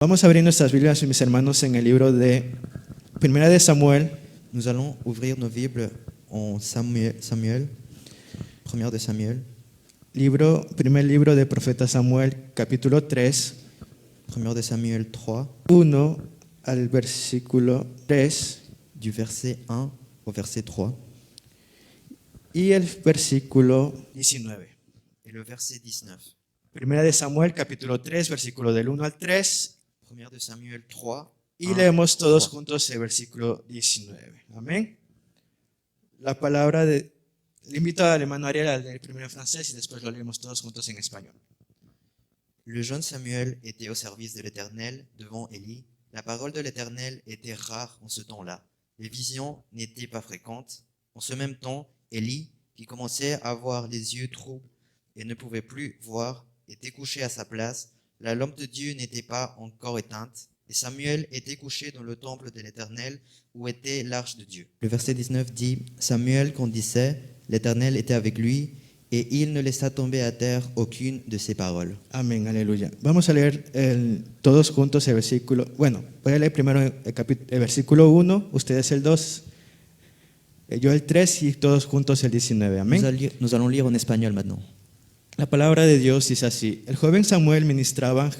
Vamos a abrir nuestras Biblias, mis hermanos, en el libro de Primera de Samuel. Nous allons ouvrir nos Bibles en Samuel, première de Samuel, Primer libro de profeta Samuel, capítulo 3, première de Samuel 3, 1 al versículo 3 du verset 1 au verset 3, y el versículo 19. et le verset 19. Primera de Samuel, capítulo 3, versículo del 1 al 3, Première de Samuel 3, y 1, leemos todos 3. juntos el versículo 19. Amén. La palabra de... Le invito al hermano Ariel a leer primero en francés y después lo leemos todos juntos en español. Le jeune Samuel était au service de l'Éternel devant Élie. La parole de l'Éternel était rare en ce temps-là. Les visions n'étaient pas fréquentes. En ce même temps, Élie, qui commençait à avoir les yeux troubles et ne pouvait plus voir, était couché à sa place. La lampe de Dieu n'était pas encore éteinte. Et Samuel était couché dans le temple de l'Éternel où était l'arche de Dieu. Le verset 19 dit, Samuel grandissait, l'Éternel était avec lui, et il ne laissa tomber à terre aucune de ses paroles. Amén, aleluya. Vamos a leer todos juntos el versículo. Bueno, voy a leer primero el versículo 1, ustedes el 2, yo el 3 y todos juntos el 19. Amén. Nous allons lire en espagnol maintenant. La palabra de Dios dice así: el joven Samuel ministraba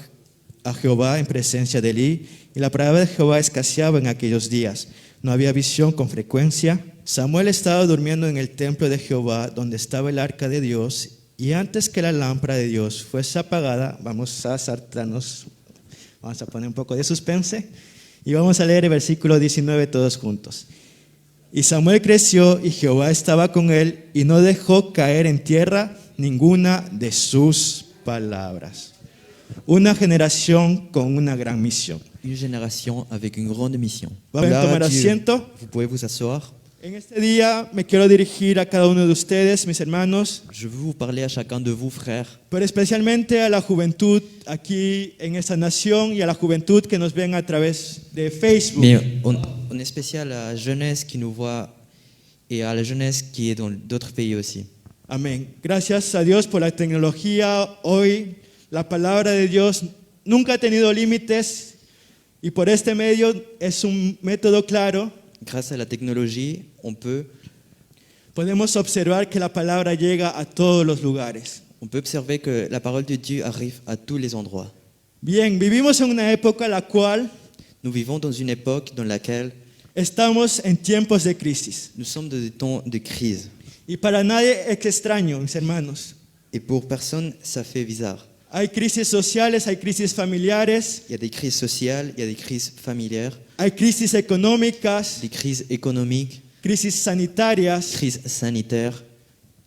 a Jehová en presencia de Elí, y la palabra de Jehová escaseaba en aquellos días. No había visión con frecuencia. Samuel estaba durmiendo en el templo de Jehová, donde estaba el arca de Dios, y antes que la lámpara de Dios fuese apagada, vamos a saltarnos, vamos a poner un poco de suspense, y vamos a leer el versículo 19 todos juntos. Y Samuel creció, y Jehová estaba con él, y no dejó caer en tierra ninguna de sus palabras. Una generación con una gran misión. Une génération avec une grande mission. ¿Pueden tomar asiento? Vous pouvez vous asseoir. En este día me quiero dirigir a cada uno de ustedes, mis hermanos, Je veux vous parler à chacun de vous, frères, pero especialmente a la juventud aquí en esta nación y a la juventud que nos ven a través de Facebook. mais on est spécial à la jeunesse qui nous voit et à la jeunesse qui est dans d'autres pays aussi. Amén. Gracias a Dios por la tecnología. Hoy la palabra de Dios nunca ha tenido límites y por este medio es un método claro. Grâce à la technologie, Podemos observar que la palabra llega a todos los lugares. on peut observer que la parole de Dieu arrive à tous les endroits. Bien, vivimos en una época en la cual Nous vivons dans une époque dans laquelle estamos en tiempos de crisis. nous sommes dans des temps de crise. Y para nadie es extraño, mis hermanos. Et pour personne, ça fait bizarre. Hay crisis sociales, hay crisis familiares, Il y a des crises sociales, il y a des crises familières, hay crisis económicas, des crises économiques, crisis sanitarias, crises sanitaires,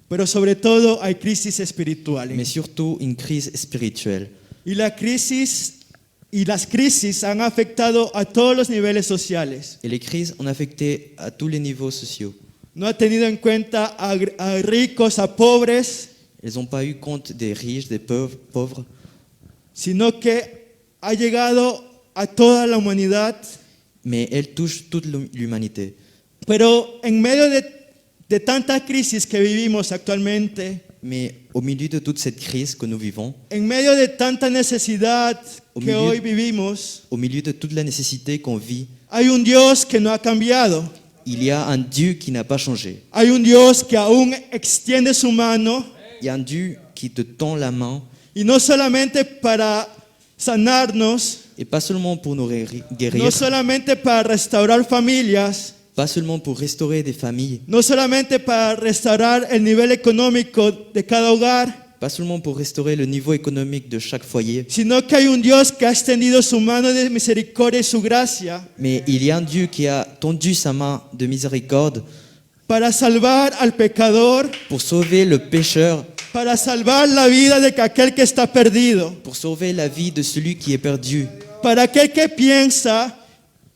pero sobre todo hay crisis mais espirituales. surtout une crise spirituelle. Y las crisis han afectado a todos los niveles sociales. Et les crises ont affecté à tous les niveaux sociaux. No ha tenido en cuenta a ricos, a pobres, Elles n'ont pas eu compte des riches, des pauvres, sino que ha llegado a toda la humanidad. mais elles touchent toute l'humanité. Pero en medio de tanta crisis que vivimos actualmente, Mais au milieu de toute cette crise que nous vivons, en medio de tanta necesidad Au que milieu- hoy vivimos, au milieu de toute la nécessité qu'on vit, hay un Dios que no ha cambiado. il y a un Dieu qui n'a pas changé. Hay un Dios que aún extiende su mano, Il y a un Dieu qui te tend la main, y no solamente para sanarnos, et pas seulement pour nous guérir, no solamente para restaurar familias, pas seulement pour restaurer des familles, no solamente para restaurar el nivel económico de cada hogar, pas seulement pour restaurer le niveau économique de chaque foyer, sino que hay un Dios que ha extendido su mano de misericordia y su gracia mais il y a un Dieu qui a tendu sa main de miséricorde para salvar al pecador, pour sauver le pécheur, para salvar la vida de aquel que está perdido, pour sauver la vie de celui qui est perdu, para aquel que piensa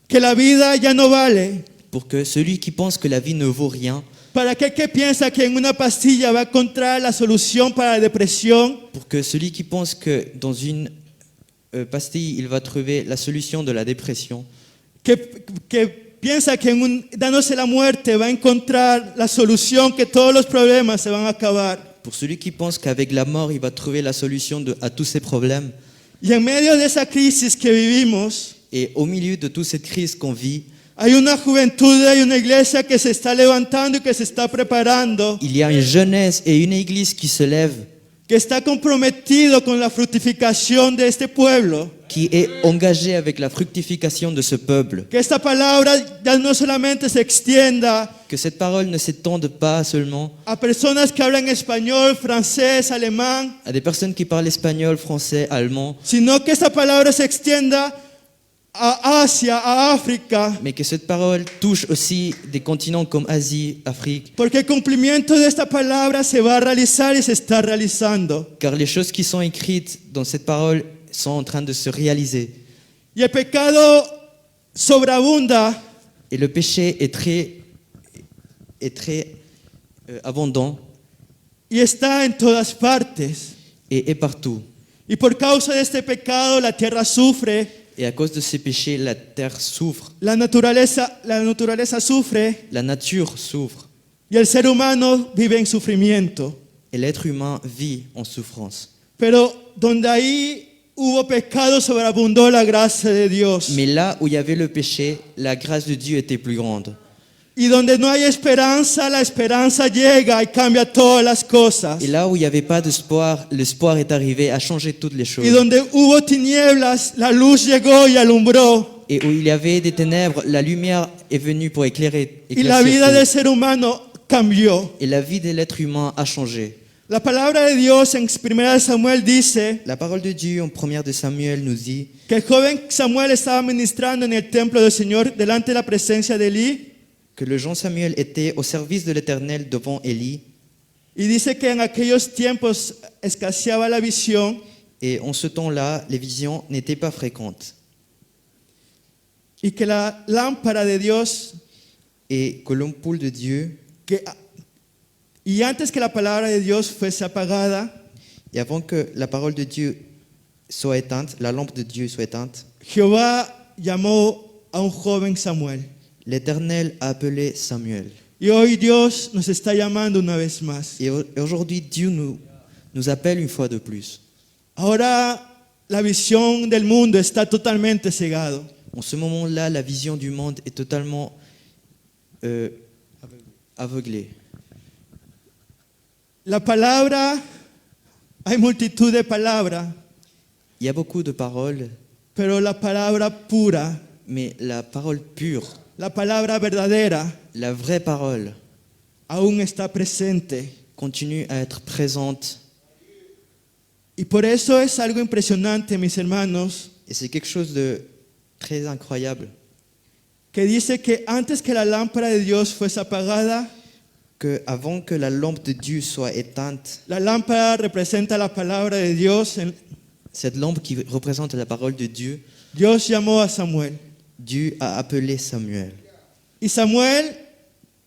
que la vida ya no vale, pour que celui qui pense que la vie ne vaut rien, para aquel que piensa que en una pastilla va a encontrar la solución para la depresión, pour que celui qui pense que dans une pastille, il va trouver la solution de la dépression, que piensa que dándose la muerte va a encontrar la solución, que todos los problemas se van a acabar. pour celui qui pense qu'avec la mort, il va trouver la solution à tous ses problèmes, Y en medio de esa crisis que vivimos, Et au milieu de toute cette crise qu'on vit, hay una juventud, hay una iglesia que se está levantando y que se está preparando, il y a une jeunesse et une église qui se lève, que está comprometido con la fructificación de este pueblo. qui est engagée avec la fructification de ce peuple. Que esta palabra ya no solamente se extienda Que cette parole ne s'étende pas seulement a personas que hablan español, francés, alemán, à des personnes qui parlent espagnol, français, allemand, sino que esta palabra se extienda a Asia, a África, mais que cette parole touche aussi des continents comme Asie, Afrique, porque el cumplimiento de esta palabra se va a realizar y se está realizando. car les choses qui sont écrites dans cette parole sont en train de se réaliser. Y el pecado sobreabunda Et le péché est très abondant y está en todas partes. et est partout. Y por causa de este pecado la tierra sufre, Et à cause de ces péchés, la terre souffre, la naturaleza sufre la nature souffre, y el ser humano vive en sufrimiento. et l'être humain vit en souffrance. Pero donde ahí hubo pecado sobreabundó la gracia de Dios. Mais là où il y avait le péché, la grâce de Dieu était plus grande. Y donde no hay esperanza, la esperanza llega y cambia todas las cosas. Et là où il n'y avait pas d'espoir, l'espoir est arrivé à changer toutes les choses. Y donde hubo tinieblas, la luz llegó y alumbró. Et où il y avait des ténèbres, la lumière est venue pour éclairer. Y la vida éclaircir del tout. ser humano cambió. Et la vie de l'être humain a changé. La palabra de Dios en 1 Samuel dice La parole de Dieu en 1 de Samuel nous dit que el joven Samuel estaba ministrando en el templo del Señor delante de la presencia de Elí. que le jeune Samuel était au service de l'Éternel devant Élie. Y dice que en aquellos tiempos escaseaba la visión Et en ce temps-là, les visions n'étaient pas fréquentes. y que la lámpara de Dios, Et que l'ampoule de Dieu, y antes que la palabra de Dios fuese apagada, et avant que la parole de Dieu soit éteinte, la lampe de Dieu soit éteinte, Jehová llamó a un joven Samuel. l'Éternel a appelé Samuel. Y hoy Dios nos está llamando una vez más. Et aujourd'hui, Dieu nous appelle une fois de plus. Ahora la visión del mundo está totalmente cegado. En ce moment-là, la vision du monde est totalement aveuglée. La palabra, hay multitud de palabras, Il y a beaucoup de paroles, pero la palabra pura, mais la parole pure, la palabra verdadera, la vraie parole, aún está presente. continue à être présente. Y por eso es algo impresionante, mis hermanos, Et c'est quelque chose de très incroyable, que dice que antes que la lámpara de Dios fuese apagada, que avant que la lampe de Dieu soit éteinte, la lámpara representa la palabra de Dios. cette lampe qui représente la parole de Dieu, Dios llamó a Samuel. Dieu a appelé Samuel. Y Samuel,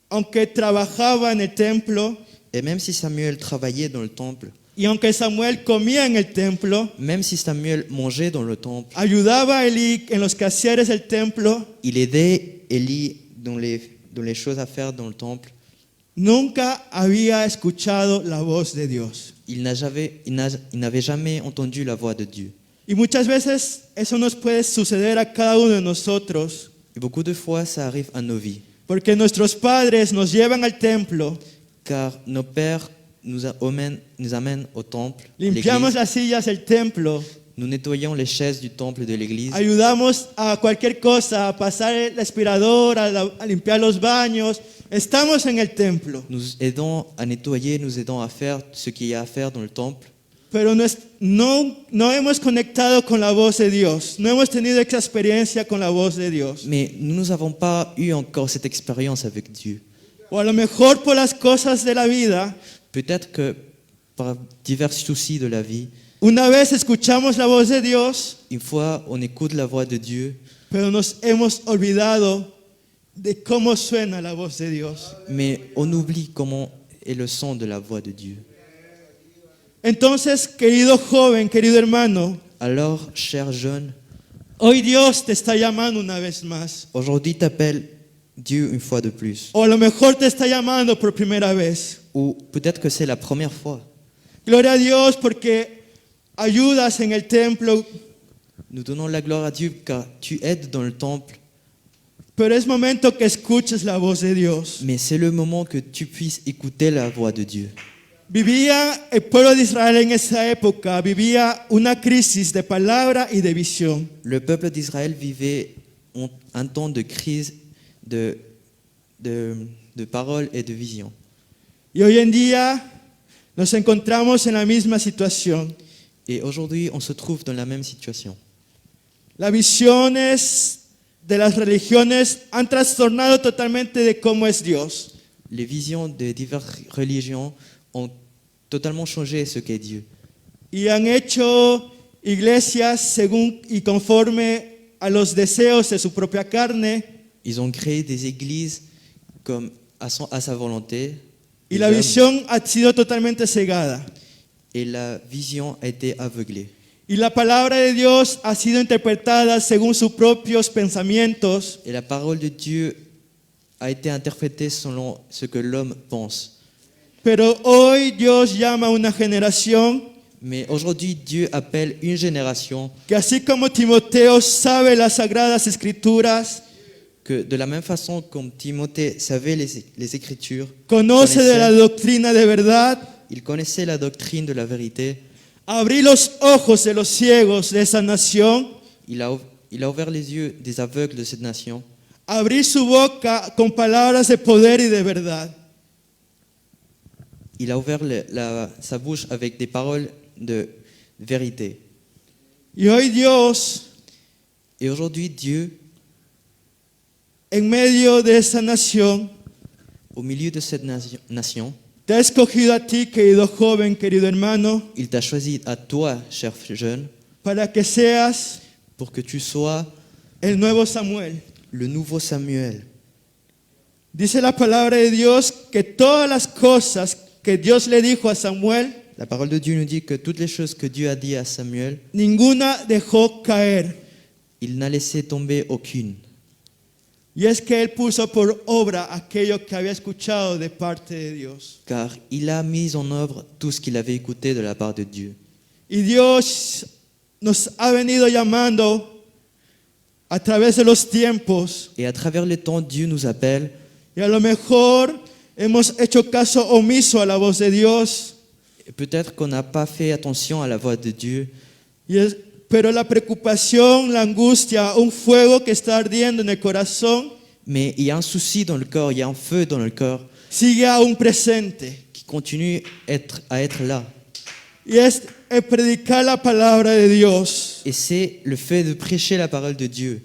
aunque trabajaba en el templo, Et même si Samuel travaillait dans le temple, y aunque Samuel comía en el templo, même si Samuel mangeait dans le temple, ayudaba a Elí en los quehaceres del templo, il aidait Élie dans les choses à faire dans le temple, nunca había escuchado la voz de Dios. il n'avait jamais entendu la voix de Dieu. Y muchas veces eso nos puede suceder a cada uno de nosotros, Et beaucoup de fois, ça arrive à nos vies, porque nuestros padres nos llevan al templo, car nos pères nous amènent au temple, limpiamos l'église. las sillas del templo, Nous nettoyons les chaises du temple de l'église. ayudamos a cualquier cosa, a pasar el aspirador, a limpiar los baños. Estamos en el templo, Nous aidons à nettoyer, nous aidons à faire ce qu'il y a à faire dans le temple. pero no hemos conectado con la voz de Dios, no hemos tenido esa experiencia con la voz de Dios. Mais nous n'avons pas eu encore cette expérience avec Dieu. O a lo mejor por las cosas de la vida, Peut-être que par divers soucis de la vie, una vez escuchamos la voz de Dios, une fois on écoute la voix de Dieu, pero nos hemos olvidado de cómo suena la voz de Dios. mais on oublie comment est le son de la voix de Dieu. Entonces, querido joven, querido hermano, Alors, cher jeune, hoy Dios te está llamando una vez más. aujourd'hui t'appelle Dieu une fois de plus. O a lo mejor te está llamando por primera vez. Ou peut-être que c'est la première fois. Gloria a Dios porque ayudas en el templo, Nous donnons la gloire à Dieu car tu aides dans le temple, pero es momento que escuches la voz de Dios. mais c'est le moment que tu puisses écouter la voix de Dieu. Vivía el pueblo de Israel en esa época, vivía una crisis de palabra y de visión. Le peuple d'Israël vivait un temps de crise de parole et de vision. Y hoy en día nos encontramos en la misma situación. Et aujourd'hui, on se trouve dans la même situation. Las visiones de las religiones han trastornado totalmente de cómo es Dios. Les visions des diverses religions ont totalement changé ce qu'est Dieu. Y han hecho iglesias según y conforme a los deseos de su propia carne. Ils ont créé des églises comme à sa volonté. Y la visión ha sido totalmente cegada. Et la vision a été aveuglée. Y la palabra de Dios ha sido interpretada según sus propios pensamientos. Et la parole de Dieu a été interprétée selon ce que l'homme pense. Pero hoy Dios llama a una generación Mais aujourd'hui, Dieu appelle une génération que así como Timoteo sabe las sagradas escrituras, que de la même façon comme Timothée savait les Écritures, conoce de la doctrina de verdad, il connaissait la doctrine de la vérité, abrir los ojos de los ciegos de esa nación, il a ouvert les yeux des aveugles de cette nation, abrir su boca con palabras de poder y de verdad. il a ouvert sa bouche avec des paroles de vérité. Y hoy Dios, Et aujourd'hui, Dieu, en medio de esa nación, au milieu de cette nation, te ha escogido a ti, querido joven, querido hermano, il t'a choisi à toi, cher jeune, para que seas pour que tu sois el nuevo Samuel. le nouveau Samuel. Dice la palabra de Dios que todas las cosas que Dios le dijo a Samuel, La parole de Dieu nous dit que toutes les choses que Dieu a dit à Samuel, ninguna dejó caer. il n'a laissé tomber aucune. Y es que él puso por obra aquello que había escuchado de parte de Dios. Car il a mis en œuvre tout ce qu'il avait écouté de la part de Dieu. Y Dios nos ha venido llamando a través de los tiempos. Et à travers le temps, Dieu nous appelle. Y a lo mejor hemos hecho caso omiso a la voz de Dios. Et peut-être qu'on n'a pas fait attention à la voix de Dieu. Pero la preocupación, la angustia, un fuego que está ardiendo en el corazón, Mais il y a un souci dans le corps, il y a un feu dans le corps sigue aún presente. qui continue à être là. Y es el predicar la palabra de Dios. Et c'est le fait de prêcher la parole de Dieu.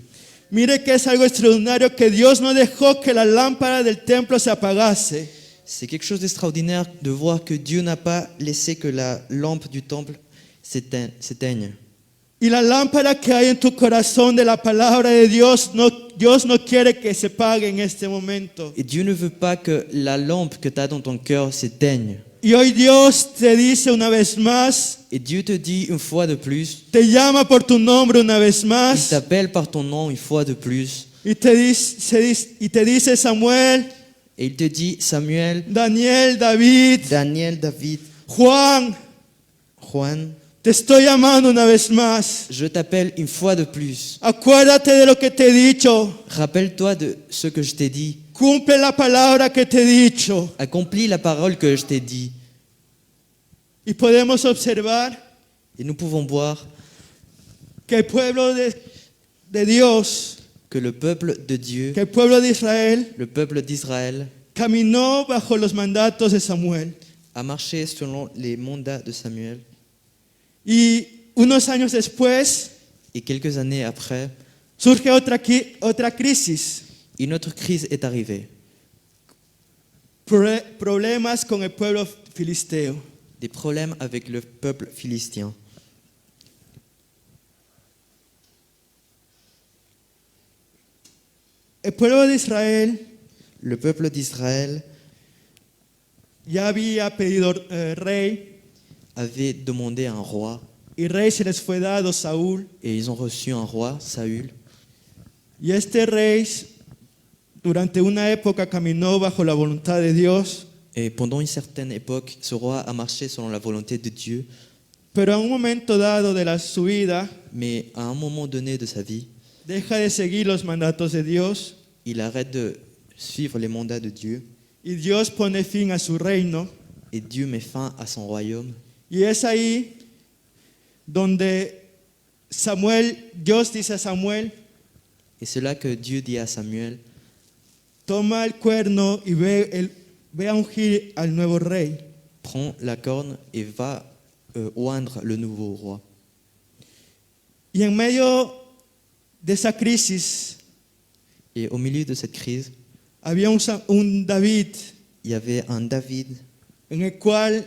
Mire que es algo extraordinario que Dios no dejó que la lámpara del templo se apagase. C'est quelque chose d'extraordinaire de voir que Dieu n'a pas laissé que la lampe du temple s'éteigne. Y la lámpara que hay en tu corazón de la palabra de Dios no quiere que se apague en este momento. Et Dieu ne veut pas que la lampe que tu as dans ton cœur s'éteigne. Y hoy Dios te dice una vez más, Et Dieu te dit une fois de plus, te llama por tu nombre una vez il más, t'appelle par ton nom une fois de plus. y te dice Samuel, Et il te dit, Samuel, Daniel, David, Daniel, David, Juan, Juan, te estoy llamando una vez más. je t'appelle une fois de plus. Acuérdate de lo que te he dicho. Rappelle-toi de ce que je t'ai dit. Cumple la palabra que te he dicho. Accomplis la parole que je t'ai dit. Y podemos observar Et nous pouvons voir que el pueblo de Dios, que le peuple de Dieu, que el pueblo de Israel, le peuple d'Israël, caminó bajo los mandatos de Samuel. a marché selon les mandats de Samuel. Y unos años después Et quelques années après, surge otra crisis. une autre crise est arrivée. Problemas con el pueblo filisteo. Des problèmes avec le peuple philistin. El pueblo de Israel Le peuple d'Israël ya había pedido rey, avait demandé un roi y rey se les fue dado, Saúl. et ils ont reçu un roi, Saül. Y este rey durante una época caminó bajo la voluntad de Dios, Et pendant une certaine époque, ce roi a marché selon la volonté de Dieu, pero a un momento dado de su vida mais à un moment donné de sa vie, deja de seguir los mandatos de Dios il arrête de suivre les mandats de Dieu y Dios pone fin a su reino. et Dieu met fin à son royaume. Y es ahí donde Dios dice a Samuel, Et c'est là que Dieu dit à Samuel, toma el cuerno y ve a ungir al nuevo rey. prends la corne et va oindre le nouveau roi. Y en medio de esa crisis Et au milieu de cette crise, había un David il y avait un David en el cual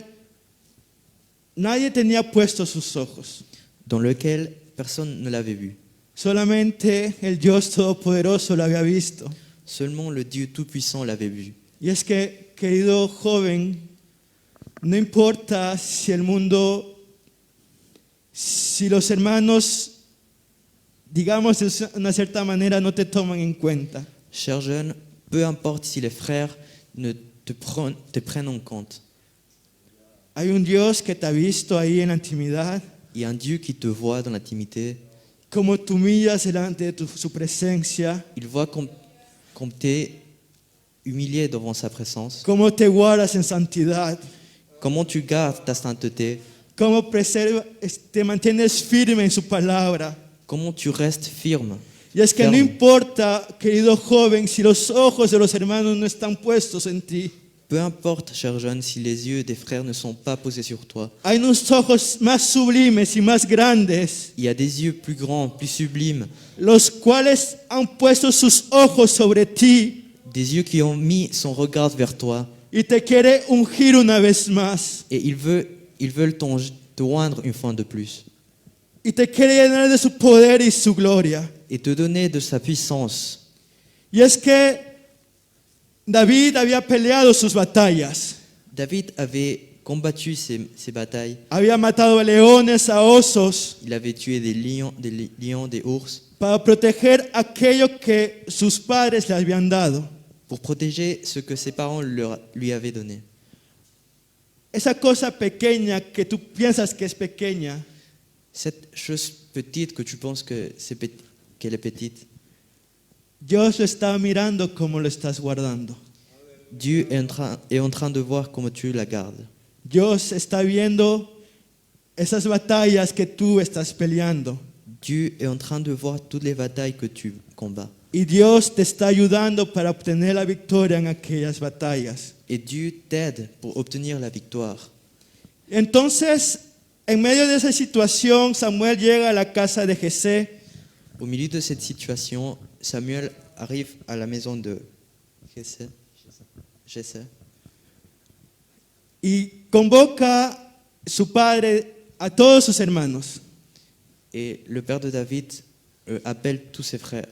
nadie tenía puestos sus ojos. dans lequel personne ne l'avait vu. Solamente el Dios Todopoderoso lo había visto. Seulement le Dieu Tout-Puissant l'avait vu. Y es que, querido joven, no importa si el mundo, si los hermanos, digamos de una cierta manera, no te toman en cuenta. Cher jeune, peu importe si les frères ne te prennent en compte, Hay un Dios que te ha visto ahí en la intimidad, il y a un Dieu qui te voit dans l'intimité, como tú humillas delante de su presencia, il voit comme t'es humilié devant sa présence, cómo te guardas en santidad, comment tu gardes ta sainteté, cómo te mantienes firme en su palabra. comment tu restes firme. Y es que no Ferme. importa, querido joven, si los ojos de los hermanos no están puestos en ti. Peu importe, cher jeune, si les yeux des frères ne sont pas posés sur toi. Hay unos ojos más sublimes y más grandes, Il y a des yeux plus grands, plus sublimes, los cuales han puesto sus ojos sobre ti des yeux qui ont mis son regard vers toi y te quiere ungir una vez más. et ils veulent te oindre une fois de plus Y te quiere llenar de su poder y su gloria. et te donner de sa puissance. Y es que David había peleado sus batallas. David avait combattu ces batailles. Había matado a leones, a osos, Il avait tué des lions, des ours, para proteger aquello que sus padres le habían dado. pour protéger ce que ses parents lui avaient donné. Esa cosa pequeña que tú piensas que es pequeña, Cette chose petite que tu penses qu'elle est petite, Dios lo está mirando como lo estás guardando. Dieu est en train de voir comment tu la gardes. Dios está viendo esas batallas que tú estás peleando. Dieu est en train de voir toutes les batailles que tu combats. Y Dios te está ayudando para obtener la victoria en aquellas batallas. Et Dieu t'aide pour obtenir la victoire. Entonces, en medio de esa situación, Samuel llega a la casa de Jesé Au milieu de cette situation, Samuel arrive à la maison de Jessé y convoca su padre a todos sus hermanos. et le père de David appelle tous ses frères.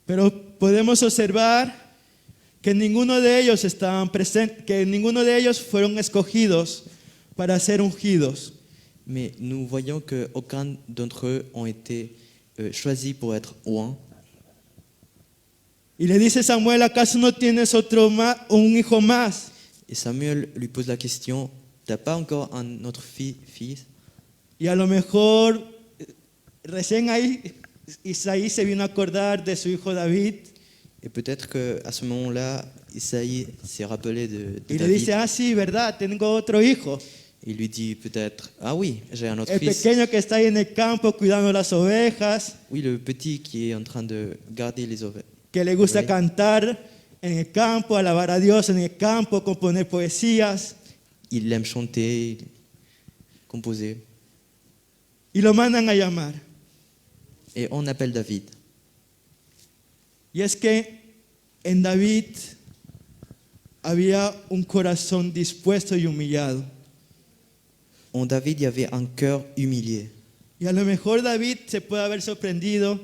Pero podemos observar que ninguno de ellos estaban presentes, que ninguno de ellos fueron escogidos para ser ungidos. Mais nous voyons qu'aucun d'entre eux ont été choisis pour être oints. Y le dice Samuel, ¿acaso no tienes un hijo más? Et Samuel lui pose la question, t'as pas encore un autre fils? Y a lo mejor recién ahí Isaí se vino a acordar de su hijo David Et peut-être qu'à ce moment-là, Isaïe s'est rappelé de y le David. dice, sí, verdad, tengo otro hijo. Il lui dit peut-être, ah oui, j'ai un autre El fils. pequeño que está ahí en el campo cuidando las ovejas, Oui, le petit qui est en train de garder les oveilles. que le gusta Oui. cantar en el campo, alabar a Dios en el campo, componer poesías. Il aime chanter, composer. Y lo mandan a llamar. Et on appelle David. Y es que en David había un corazón dispuesto y humillado. En David, il y avait un cœur humilié. Y a lo mejor David se puede haber sorprendido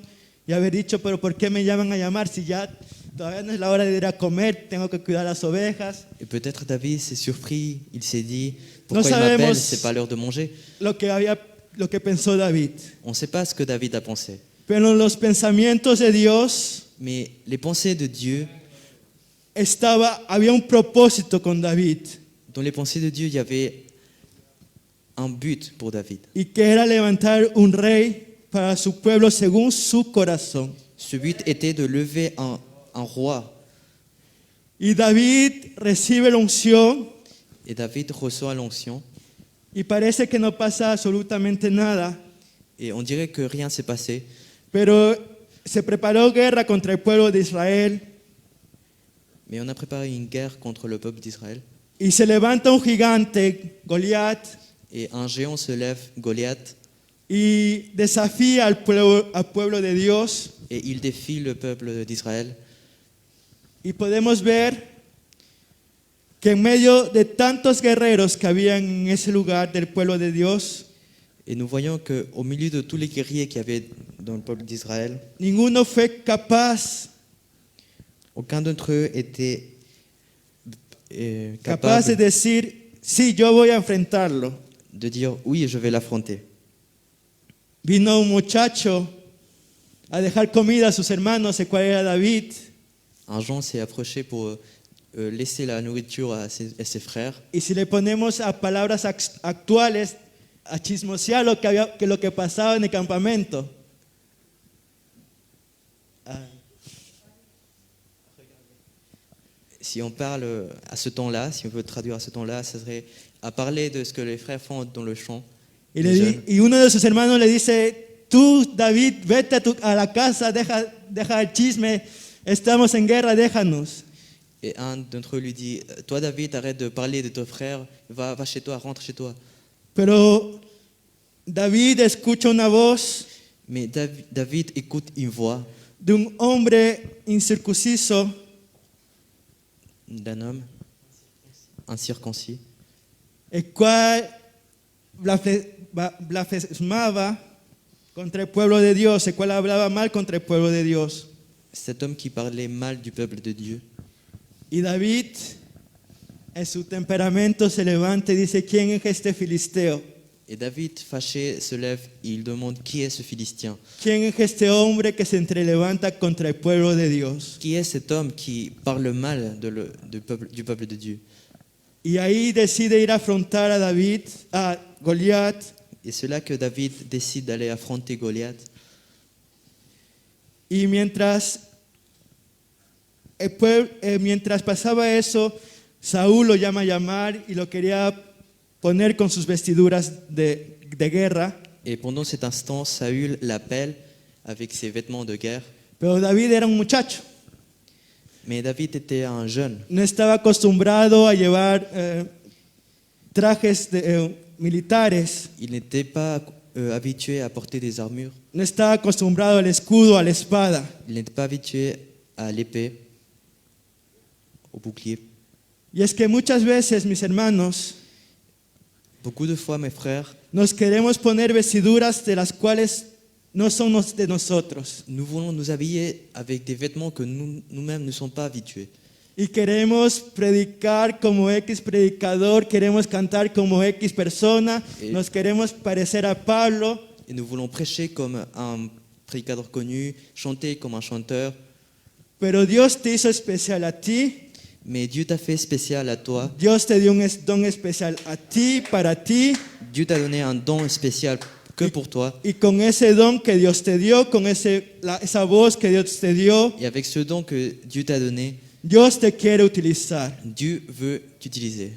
y haber dicho, pero ¿por qué me llaman a llamar si ya todavía no es la hora de ir a comer, tengo que cuidar las ovejas? Et peut-être David s'est surpris, il s'est dit, No pourquoi il m'appelle, sabemos c'est pas l'heure de manger. lo que pensó David. On ne sait pas ce que David a pensé. Pero los pensamientos de Dios Mais les pensées de Dieu, había un propósito con David. dans les pensées de Dieu, il y avait un but pour David. y que era levantar un rey para su pueblo según su corazón. Ce but était de lever un roi. Y David recibe la unción Et David reçoit l'onction. y parece que no pasa absolutamente nada, Et on dirait que rien s'est passé. pero se preparó guerra contra el pueblo de Israel Mais on a préparé une guerre contre le peuple d'Israël. y se levanta un gigante, Goliat, Et un géant se lève, Goliath, y desafía al pueblo de Dios. et il défie le peuple d'Israël. Y podemos ver que en medio de tantos guerreros que habían en ese lugar del pueblo de Dios, Et nous voyons qu'au milieu de tous les guerriers qu'il y avait dans le peuple d'Israël, ninguno fue capaz aucun d'entre eux était de capable decir, sí, yo voy a enfrentarlo. de dire oui, je vais l'affronter. Vino un muchacho a dejar comida a sus hermanos, el cual era David, Un Jean s'est approché pour laisser la nourriture à ses frères. y si le ponemos a palabras actuales, a chismosear lo que pasaba en el campamento. Si on parle à ce temps-là, si on veut traduire à ce temps-là, ça serait à parler de ce que les frères font dans le champ. Y uno de sus hermanos le dice, tú, David, vete a la casa, deja el chisme, estamos en guerra, déjanos. Et un d'entre eux lui dit, toi David, arrête de parler de ton frère, va chez toi, rentre chez toi. Pero David escucha una voz Mais David écoute une voix de un hombre incircunciso d'un homme incirconcis el cual blasfemaba contra el pueblo de Dios, el cual hablaba mal contra el pueblo de Dios. cet homme qui parlait mal du peuple de Dieu. Y David, en su temperamento, se levanta y dice, ¿quién es este filisteo? Et David, fâché, se lève et il demande qui est ce Philistin? ¿Quién es este hombre que se entrelevanta contra el pueblo de Dios? Qui est cet homme qui parle mal du peuple de Dieu? Y ahí decide ir a afrontar a Goliat. Et c'est là que David décide d'aller affronter Goliath. Y mientras pasaba eso, Saúl lo llama a llamar y lo quería poner con sus vestiduras de guerra. Et pendant cet instant, Saül l'appelle avec ses vêtements de guerre. Pero David era un muchacho. Mais David était un jeune. No estaba acostumbrado a llevar trajes militares. Il n'était pas habitué à porter des armures. No estaba acostumbrado al escudo, a la espada. Il n'était pas habitué à l'épée, au bouclier. Y es que muchas veces, mis hermanos, Beaucoup de fois, mes frères, nos queremos poner vestiduras de las cuales no son de nosotros. nous voulons nous habiller avec des vêtements que nous-mêmes ne sommes pas habitués. Y queremos predicar como X predicador, queremos cantar como X persona, nos queremos parecer a Pablo. Et nous voulons prêcher comme un prédicateur connu, chanter comme un chanteur. Pero Dios te hizo especial a ti. Mais Dieu t'a fait spécial à toi. Dios te dio un don especial a ti, para ti. Dieu t'a donné un don spécial que pour toi. Y con ese don que Dios te dio, con esa voz que Dios te dio, Et avec ce don que Dieu t'a donné, Dios te quiere utilizar. Dieu veut t'utiliser.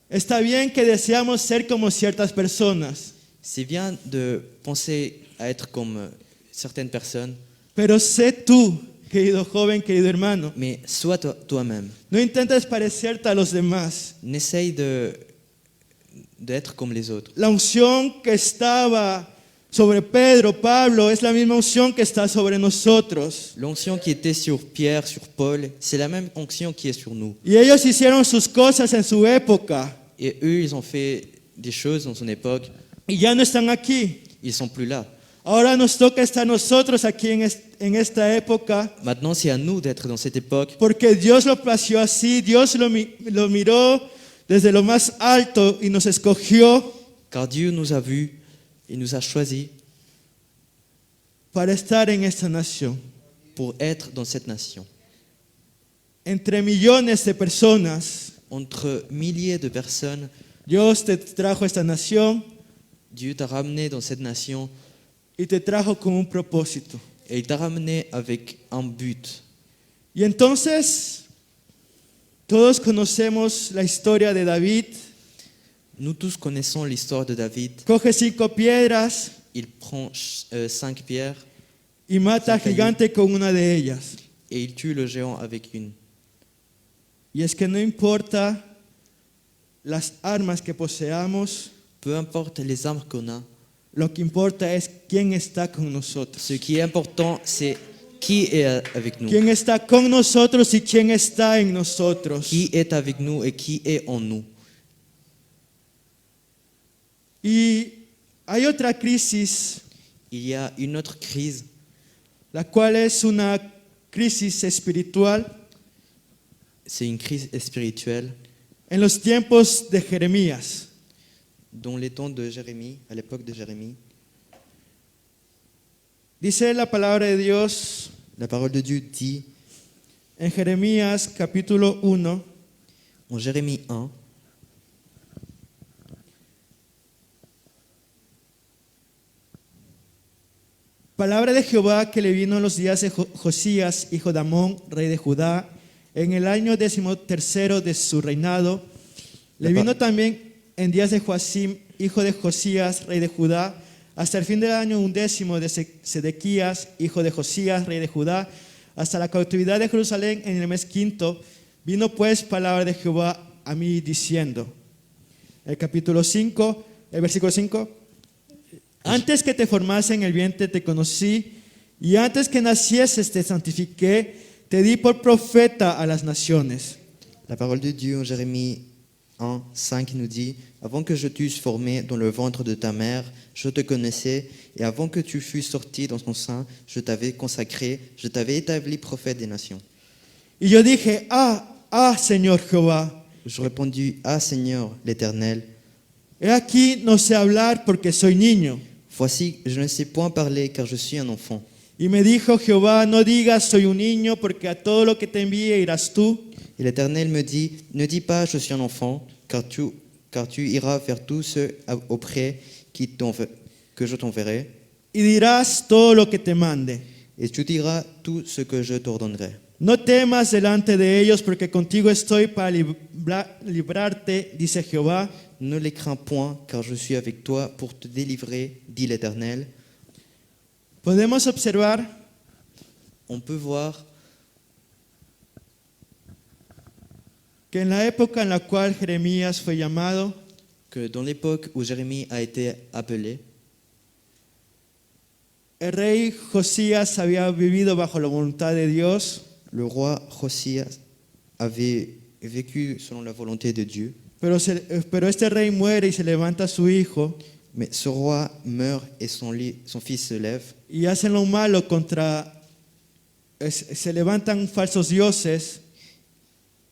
Está bien que deseamos ser como ciertas personas, C'est bien de penser à être comme certaines personnes, pero sé tú, querido joven, querido hermano. mais sois toi-même. No intentes parecerte a los demás. N'essaye d'être comme les autres. La unción que estaba sobre Pedro, Pablo, es la misma unción que está sobre nosotros. L'onction qui était sur Pierre, sur Paul, c'est la même onction qui est sur nous. Y ellos hicieron sus cosas en su época Et eux, ils ont fait des choses dans son époque. y ya no están aquí. Ils sont plus là. Ahora nos toca estar nosotros aquí en esta época, Maintenant, c'est à nous d'être dans cette époque porque Dios lo plació así, Dios lo miró desde lo más alto y nos escogió car Dieu nous a vus, il nous a choisis para estar en esta nación. pour être dans cette nation. Entre millones de personas, Entre milliers de personnes, Dios te trajo a esta nación Dieu t'a ramené dans cette nation y te trajo con un propósito. et il t'a ramené avec un but. Y entonces, todos conocemos la historia de David. Nous tous connaissons l'histoire de David. Coge 5 piedras Il prend 5 pierres y mata al gigante con una de ellas. et il tue le géant avec une. Y es que no importa las armas que poseamos, Peu importe les armes qu'on a, lo que importa es quién está con nosotros. ce qui est important, c'est qui est avec nous. Quién está con nosotros y quién está en nosotros. Qui est avec nous et qui est en nous. Y hay otra crisis, Il y a une autre crise, la cual es una crisis espiritual c'est une crise spirituelle. en los tiempos de Jeremías. Dans les temps de Jérémie, à l'époque de Jérémie, Dice la palabra de Dios la parole de Dieu dit en Jeremías capítulo 1, en Jérémie 1, palabra de Jehová que le vino en los días de Josías, hijo de Amón, rey de Judá, en el año 13º de su reinado. Le vino también en días de Joacim, hijo de Josías, rey de Judá, hasta el fin del año 11 de Sedequías, hijo de Josías, rey de Judá, hasta la cautividad de Jerusalén en el mes 5. Vino pues palabra de Jehová a mí diciendo, el capítulo 5, el versículo 5, antes que te formase en el vientre te conocí, y antes que nacieses te santifiqué, te di por profeta a las naciones. la parole de Dieu en Jérémie 1, 5 nous dit « Avant que je t'eusse formé dans le ventre de ta mère, je te connaissais, et avant que tu fusses sorti dans ton sein, je t'avais consacré, je t'avais établi prophète des nations. Y yo dije, Señor Jehová, » Je répondis « Ah Seigneur l'Éternel, he aquí no sé hablar porque soy niño. voici, je ne sais point parler car je suis un enfant. Y me dijo Jehová, no digas soy un niño, porque a todo lo que te envíe irás tú. Et l'Éternel me dit « Ne dis pas je suis un enfant, car tu iras vers tous ceux auprès que je t'enverrai, Y dirás todo lo que te mande. et tu diras tout ce que je t'ordonnerai. No temas delante de ellos, porque contigo estoy para librarte, dice Jehová. Ne les crains point, car je suis avec toi pour te délivrer, dit l'Éternel. » Podemos observar On peut voir que en la época en la cual Jeremías fue llamado, que dans l'époque où Jérémie a été appelé, el rey Josías había vivido bajo la voluntad de Dios, le roi Josias avait vécu selon la volonté de Dieu, pero este rey muere y se levanta su hijo mais ce roi meurt et son fils se lève, y hacen lo malo se levantan falsos dioses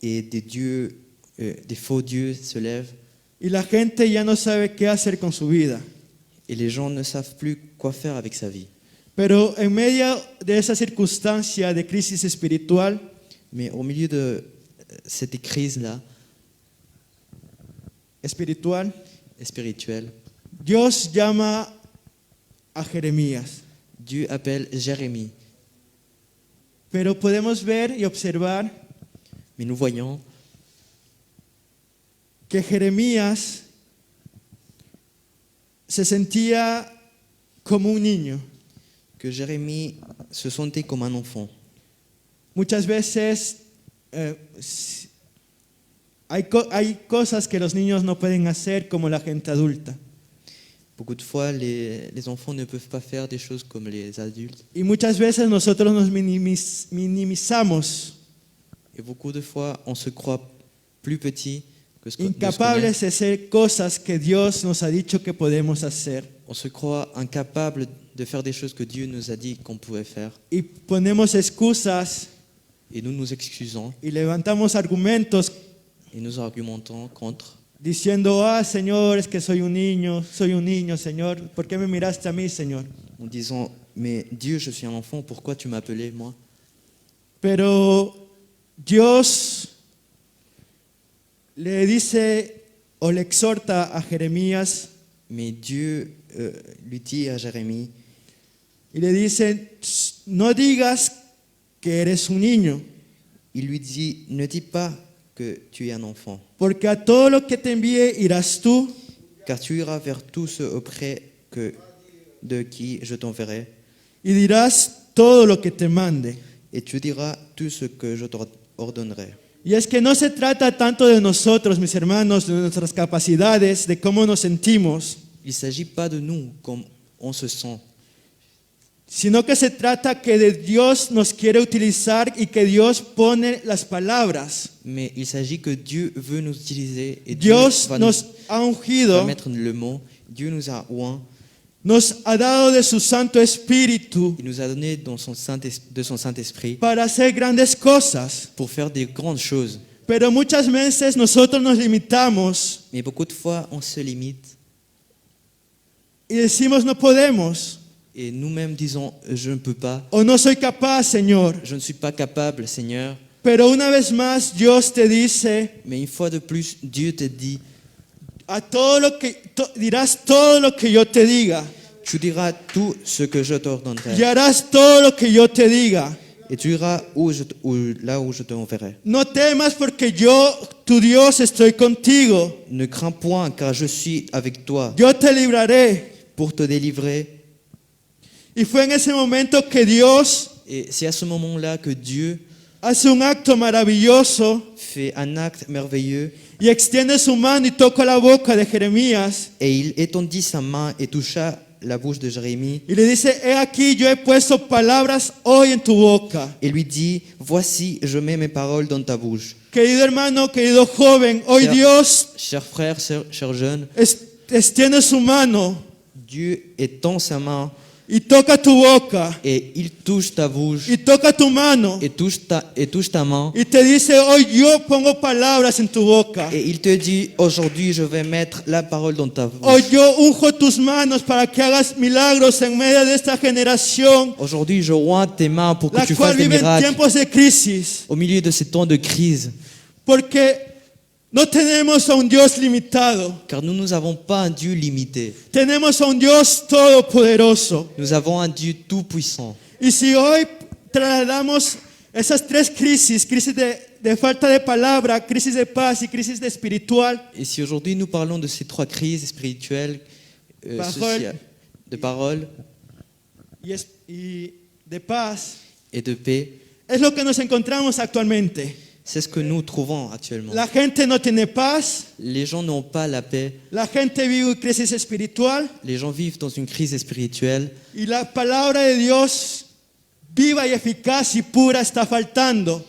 et des faux dieux se lèvent, y la gente ya no sabe qué hacer con su vida. et les gens ne savent plus quoi faire avec sa vie. Pero en medio de esa circunstancia de crisis espiritual, Mais au milieu de cette crise-là, spirituelle, Dios llama a Jeremías. Dieu appelle Jérémie. Pero podemos ver y observar Mais nous voyons que Jeremías se sentía como un niño. que Jérémie se sentait comme un enfant. Muchas veces hay cosas que los niños no pueden hacer como la gente adulta. Beaucoup de fois, les enfants ne peuvent pas faire des choses comme les adultes. Y muchas veces nosotros nos minimizamos, Et beaucoup de fois, on se croit plus petit que ce qu'on est. incapables de hacer cosas que Dios nos ha dicho que podemos hacer. On se croit incapable de faire des choses que Dieu nous a dit qu'on pouvait faire. Y ponemos excusas Et nous nous excusons y levantamos argumentos et nous argumentons contre, diciendo, Señor, es que soy un niño, Señor. ¿Por qué me miraste a mí, Señor? en disant « Mais Dieu, je suis un enfant, pourquoi tu m'as appelé, moi ?» Pero Dios le dice o le exhorta a Jeremías Mais Dieu lui dit à Jérémie, y le dice, no digas que eres un niño, il lui dit, ne dis pas que tu es un enfant, porque a todo lo que te envíe irás tú car tu iras vers tous ceux auprès de qui je t'enverrai, y dirás todo lo que te mande. et tu diras tout ce que je t'ordonnerai. Y es que no se trata tanto de nosotros, mis hermanos, de nuestras capacidades, de cómo nos sentimos, Il ne s'agit pas de nous comme on se sent, sino que se trata que de Dios nos quiere utilizar y que Dios pone las palabras. mais il s'agit que Dieu veut nous utiliser et Dieu Dios va, nos ha va ungido, mettre le mot. Dieu nous a oint, nos ha dado de su Santo Espíritu il nous a donné de son Saint-Esprit para hacer grandes cosas. pour faire des grandes choses. Pero muchas veces nosotros nos limitamos Mais beaucoup de fois, on se limite y decimos no podemos et nous-mêmes disons, je ne peux pas, o no soy capaz, Señor. je ne suis pas capable, Seigneur. Pero una vez más Dios te dice, Mais une fois de plus, Dieu te dit, a todo lo que dirás todo lo que yo te diga tu diras tout ce que je y t'ordonnerai harás todo lo que yo te diga. et tu iras là où je t'enverrai. No temas porque yo, tu Dios, estoy contigo. Ne crains point, car je suis avec toi Yo te libraré. pour te délivrer. Y fue en ese momento que Dios Et c'est à ce moment-là que Dieu hace un acto maravilloso fait un acte merveilleux y extiende su mano y toca la boca de Jeremías et il étendit sa main et toucha la bouche de Jérémie y le dice, he aquí yo he puesto palabras hoy en tu boca. et lui dit, voici, je mets mes paroles dans ta bouche. Querido hermano, querido joven, hoy Cher- Dios Chers frères, chers jeunes, extiende su mano Dieu étend sa main y toca tu boca et il touche ta bouche y toca tu mano et touche ta main y te dice, hoy yo pongo palabras en tu boca. et il te dit, aujourd'hui je vais mettre la parole dans ta Hoy bouche. yo unjo tus manos para que hagas milagros en medio de esta generación, Aujourd'hui je oins tes mains pour que la tu cual fasses des vive en miracles tiempos de crisis, au milieu de ces temps de crise. porque no tenemos a un Dios limitado, Car nous n'avons pas un Dieu limité. tenemos a un Dios todopoderoso. Nous avons un Dieu tout-puissant. Y si hoy trasladamos esas tres crisis, crisis de falta de palabra, crisis de paz y crisis de espiritual, Et si aujourd'hui nous parlons de ces trois crises spirituelles, Parole. sociales, de parole y de paz, et de paix, es lo que nos encontramos actualmente. c'est ce que nous trouvons actuellement. La gente no tiene paz, Les gens n'ont pas la paix, la gente vive una crisis espiritual les gens vivent dans une crise spirituelle y la palabra de Dios viva y eficaz y pura está faltando.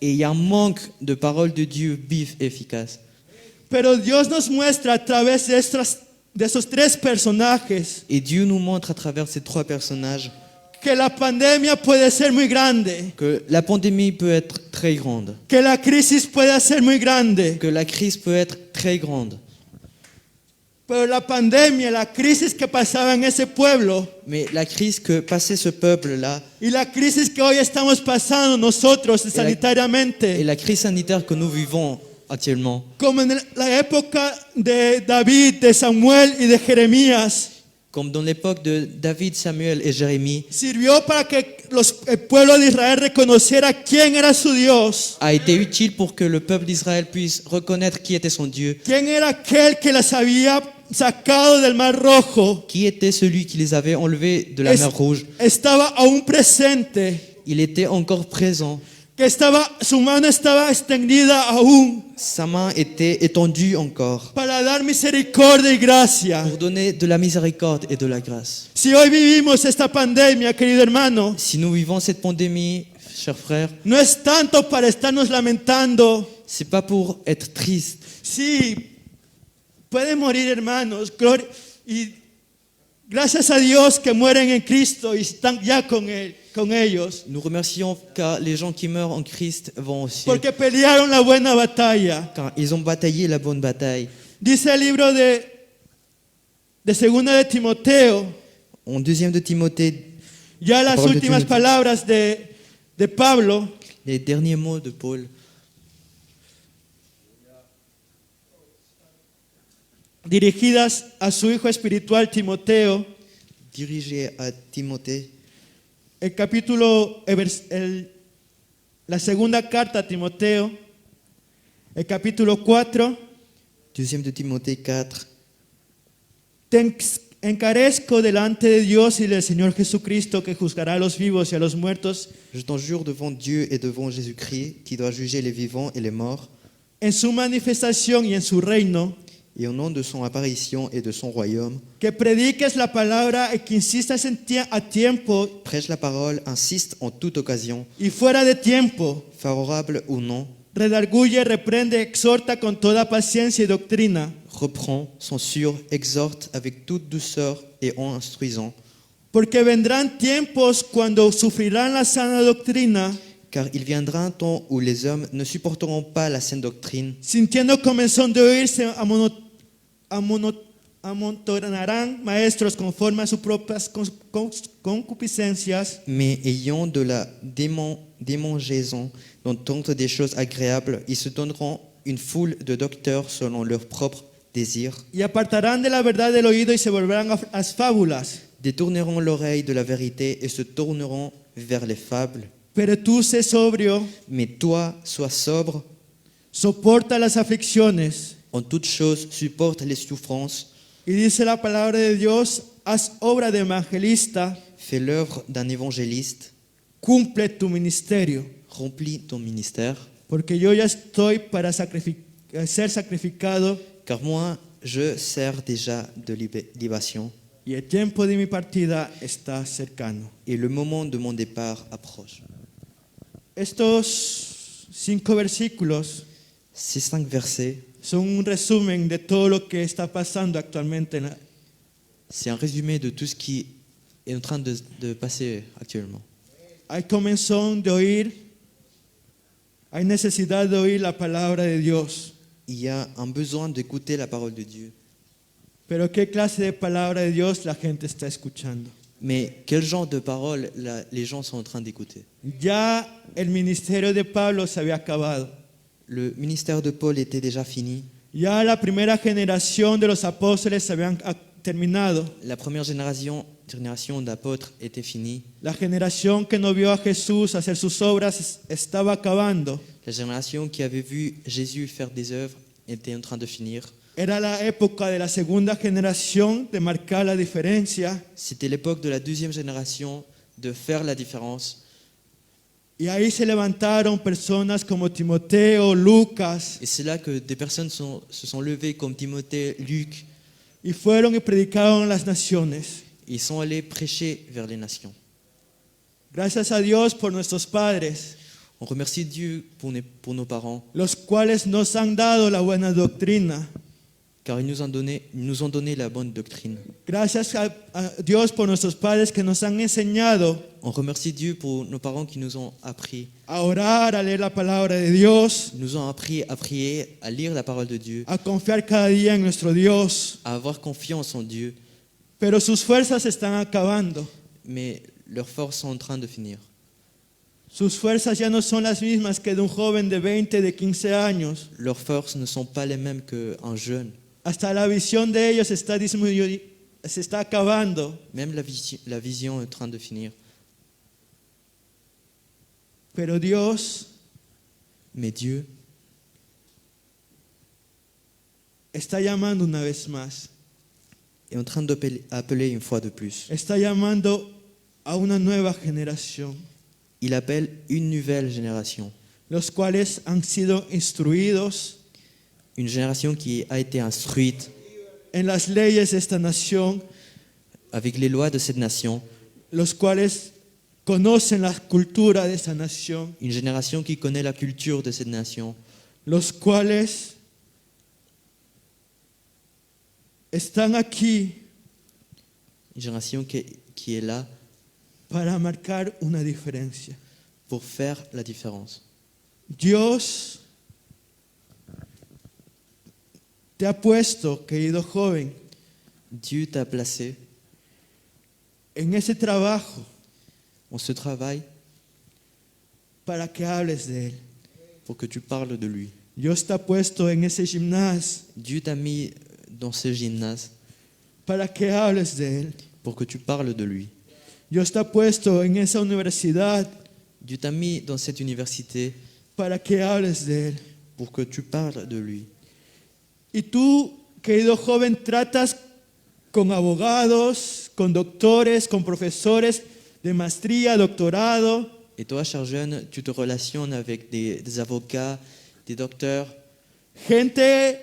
et il y a un manque de parole de Dieu vive et efficace. Pero Dios nos muestra a través de esos tres personajes Et Dieu nous montre à travers ces trois personnages que la pandemia puede ser muy grande, que la pandémie peut être très grande, que la crisis puede ser muy grande, que la crise peut être très grande. pero la pandemia, la crisis que pasaba en ese pueblo Mais la crise que passait ce peuple-là y la crisis que hoy estamos pasando nosotros et sanitariamente, la crise sanitaire que nous vivons actuellement, como en la época de David, de Samuel y de Jeremías, comme dans l'époque de David, Samuel et Jérémie, sirvió para que el pueblo de Israel reconociera quién era su Dios, a été utile pour que le peuple d'Israël puisse reconnaître qui était son Dieu, quién era aquel que las había sacado del mar rojo. qui était celui qui les avait enlevés de la mer Rouge. Estaba aún presente, Il était encore présent. que su mano estaba extendida aún Sa main était étendue encore para dar misericordia y gracia. pour donner de la miséricorde et de la grâce. Si hoy vivimos esta pandemia, querido hermano, Si nous vivons cette pandémie, chers frères, no es tanto para estarnos lamentando. c'est pas pour être triste. Sí, pueden morir hermanos, y gracias a Dios que mueren en Cristo y están ya con ellos, Nous remercions car les gens qui meurent en Christ vont au ciel, porque pelearon la buena batalla. car ils ont bataillé la bonne bataille. Dice el libro de segunda de Timoteo, En 2 de Timothée, ya las parole de últimas Timoteo. palabras de Pablo, les derniers mots de Paul. dirigidas a su hijo espiritual Timoteo, dirigé à Timothée, la segunda carta a Timoteo, el capítulo 4. deuxième de Timothée 4. Te encarezco delante de Dios y del Señor Jesucristo, que juzgará a los vivos y a los muertos Je t'en jure devant Dieu et devant Jésus-Christ, qui doit juger les vivants et les morts, en su manifestación y en su reino, et au nom de son apparition et de son royaume, que prediques la palabra y que insistas a tiempo prêche la parole, insiste en toute occasion, y fuera de tiempo, favorable ou non, redarguye, reprende, exhorta con toda paciencia y doctrina, reprend, censure, exhorte avec toute douceur et en instruisant, porque vendrán tiempos cuando sufrirán la sana doctrina, car il viendra un temps où les hommes ne supporteront pas la saine doctrine, sintiendo comezón de oírse, amontonarán maestros conforme a sus propias concupiscencias, mais ayant de la démangeaison d'entendre des choses agréables, ils se donneront une foule de docteurs selon leurs propres désirs, y apartarán de la verdad del oído y se volverán a las fábulas. détourneront l'oreille de la vérité et se tourneront vers les fables. Pero tú sé sobrio, Mais toi, sois sobre, soporta las aflicciones, en toutes choses, supporte les souffrances, y dice la palabra de Dios, haz obra de evangelista, fais l'œuvre d'un évangéliste, cumple tu ministerio, remplis ton ministère, porque yo ya estoy para ser sacrificado car moi, je sers déjà de libation, y el tiempo de mi partida está cercano. et le moment de mon départ approche. Estos 5 versículos Ces 5 versets, son un resumen de todo lo que está pasando actualmente c'est un résumé de tout ce qui est en train de passer actuellement. Hay comezón de oír, hay necesidad de oír la palabra de Dios. Il y a un besoin d'écouter la parole de Dieu. Pero ¿qué clase de palabra de Dios la gente está escuchando? Mais quel genre de parole les gens sont en train d'écouter? Ya el ministerio de Pablo se había acabado. Le ministère de Paul était déjà fini. Ya la primera generación de los apóstoles se habían terminado. La première génération d'apôtres était finie. La generación que no vio a Jesús hacer sus obras estaba acabando. La génération qui avait vu Jésus faire des œuvres était en train de finir. Era la época de la segunda generación de marcar la diferencia. C'était l'époque de la deuxième génération de faire la différence. Y ahí se levantaron personas como Timoteo, Lucas, Et c'est là que des personnes se sont levées comme Timothée, Luc. y fueron y predicaron en las naciones. Ils sont allés prêcher vers les nations. Gracias a Dios por nuestros padres, On remercie Dieu pour nos parents, los cuales nos han dado la buena doctrina. car ils nous ont donné la bonne doctrine. Gracias a Dios por nuestros padres que nos han enseñado On remercie Dieu pour nos parents qui nous ont appris, a orar, a leer la palabra de Dios, nous ont appris à prier, à lire la parole de Dieu, a confiar cada día en nuestro Dios. à avoir confiance en Dieu. Pero sus fuerzas se están acabando. Mais leurs forces sont en train de finir. Sus fuerzas ya no son las mismas que de un joven de 20, de 15 años. Leurs forces ne sont pas les mêmes qu'un jeune. Hasta la visión de ellos está disminuyendo, se está acabando. Même la vision est en train de finir. Pero Dios Mais Dieu está llamando una vez más. est en train d'appeler une fois de plus. Está llamando a una nueva generación, Il appelle une nouvelle génération. los cuales han sido instruidos Une génération qui a été instruite en las leyes de esta nación, avec les lois de cette nation. los cuales conocen la cultura de esta nación, Une génération qui connaît la culture de cette nation. los cuales están aquí Une génération qui est là para marcar una diferencia. pour faire la différence. Dios te ha puesto, querido joven, Dieu t'a placé en ese trabajo en ce travail para que hables de Él. pour que tu parles de lui. Dios te ha puesto en ese gimnasio Dieu t'a mis dans ce gymnase para que hables de Él. pour que tu parles de lui. Dios te ha puesto en esa universidad Dieu t'a mis dans cette université para que hables de Él. pour que tu parles de lui. Y tú, querido joven, tratas con abogados, con doctores, con profesores de maestría, doctorado, Et toi, cher jeune, tu te relationnes avec des avocats, des docteurs, gente,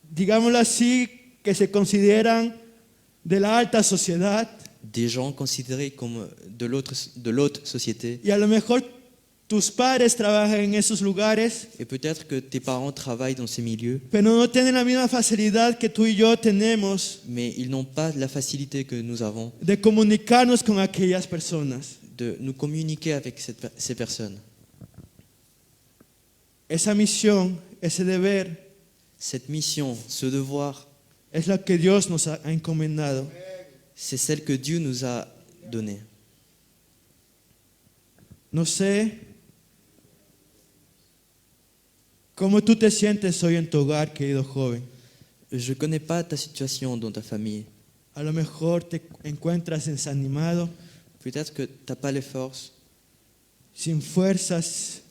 digámoslo así, que se consideran de la alta sociedad. des gens considérés comme de l'autre société. Y a lo mejor tus padres trabajan en esos lugares, Et peut-être que tes parents travaillent dans ces milieux, pero no tienen la misma facilidad que tú y yo tenemos mais ils n'ont pas la facilité que nous avons de comunicarnos con aquellas personas. de nous communiquer avec ces personnes. Esa misión, ese deber, Cette mission, ce devoir, es la que Dios nos ha encomendado. c'est celle que Dieu nous a donnée. No sé cómo tú te sientes hoy en tu hogar, querido joven. Je ne connais pas ta situation dans ta famille. A lo mejor te encuentras desanimado, Peut-être que tu n'as pas les forces, sin fuerzas,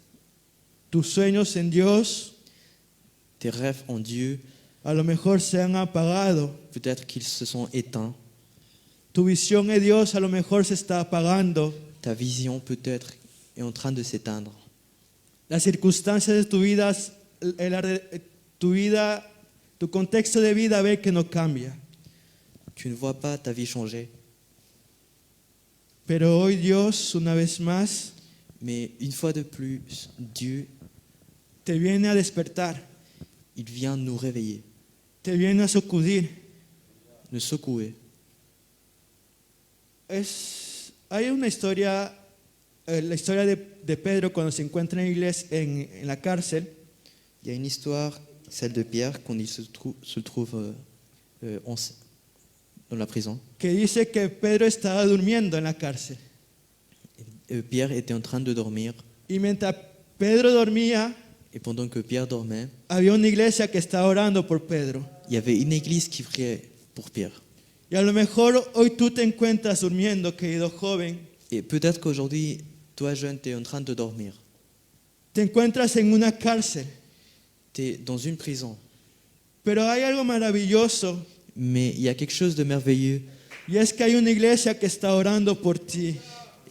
tus sueños en Dios tes rêves en Dieu, a lo mejor se han apagado. peut-être qu'ils se sont éteints. Tu visión de Dios a lo mejor se está apagando. Ta vision peut-être est en train de s'éteindre. Las circunstancias de tu vida, tu contexto de vida ve que no cambia. Tu ne vois pas ta vie changer. Pero hoy Dios, una vez más, Mais une fois de plus, Dieu, te viene a despertar, il vient nous réveiller, te viene a sacudir. nous secouer. Hay una historia, la historia de Pedro cuando se encuentra en la cárcel, Il y a une histoire, celle de Pierre, quand il se trouve dans la prison. que dice que Pedro estaba durmiendo en la cárcel. Pierre était en train de dormir, Y mientras Pedro dormía, et pendant que Pierre dormait, había una iglesia que estaba orando por Pedro. il y avait une église qui priait pour Pierre. Y a lo mejor hoy tú te encuentras durmiendo, querido joven. Et peut-être qu'aujourd'hui, toi jeune, tu es en train de dormir. Te encuentras en una cárcel. Tu es dans une prison. Pero hay algo maravilloso, Mais il y a quelque chose de merveilleux. y es que hay una iglesia que está orando por ti.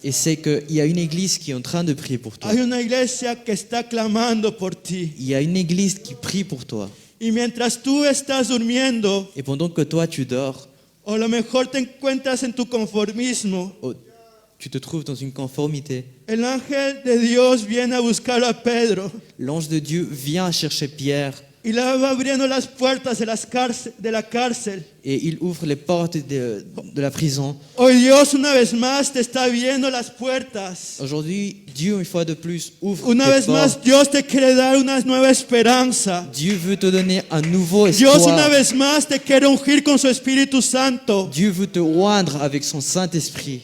Et c'est qu'il y a une église qui est en train de prier pour toi. Hay una iglesia que está clamando por ti. Il y a une église qui prie pour toi. Y mientras tú estás durmiendo, Et pendant que toi, tu dors, o a lo mejor te encuentras en tu conformismo, tu te trouves dans une conformité. el ángel de Dios viene a buscar a Pedro L'ange de Dieu vient chercher Pierre y le va abriendo las puertas de la cárcel. et il ouvre les portes de la prison. Hoy Dios una vez más te está abriendo las puertas. Aujourd'hui, Dieu, une fois de plus, ouvre Una tes vez más portes. Dios te quiere dar una nueva esperanza. Dieu veut te donner un nouveau Dios una espoir. vez más te quiere ungir con su Espíritu Santo. Dieu veut te oindre avec son Saint-Esprit.